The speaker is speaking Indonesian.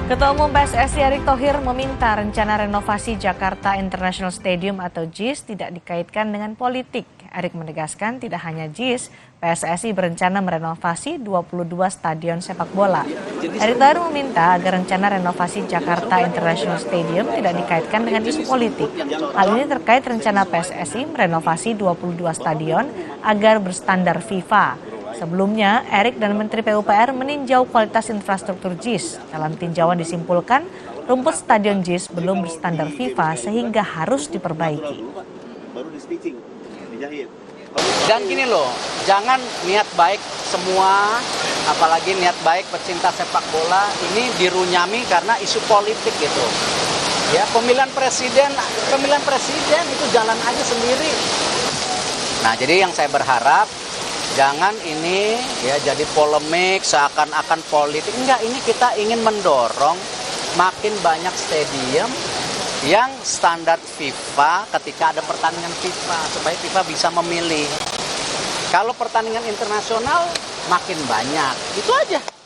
Ketua Umum PSSI Erick Thohir meminta rencana renovasi Jakarta International Stadium atau JIS tidak dikaitkan dengan politik. Erick menegaskan tidak hanya JIS, PSSI berencana merenovasi 22 stadion sepak bola. Erick Thohir meminta agar rencana renovasi Jakarta International Stadium tidak dikaitkan dengan isu politik. Hal ini terkait rencana PSSI merenovasi 22 stadion agar berstandar FIFA. Sebelumnya, Erick dan Menteri PUPR meninjau kualitas infrastruktur JIS. Dalam tinjauan disimpulkan, rumput stadion JIS belum berstandar FIFA sehingga harus diperbaiki. Dan gini loh, jangan niat baik semua, apalagi niat baik pecinta sepak bola ini dirunyami karena isu politik gitu. Ya, pemilihan presiden itu jalan aja sendiri. Nah, jadi yang saya berharap jangan ini ya jadi polemik seakan-akan politik. Enggak, ini kita ingin mendorong makin banyak stadium yang standar FIFA ketika ada pertandingan FIFA supaya FIFA bisa memilih. Kalau pertandingan internasional makin banyak. Itu aja.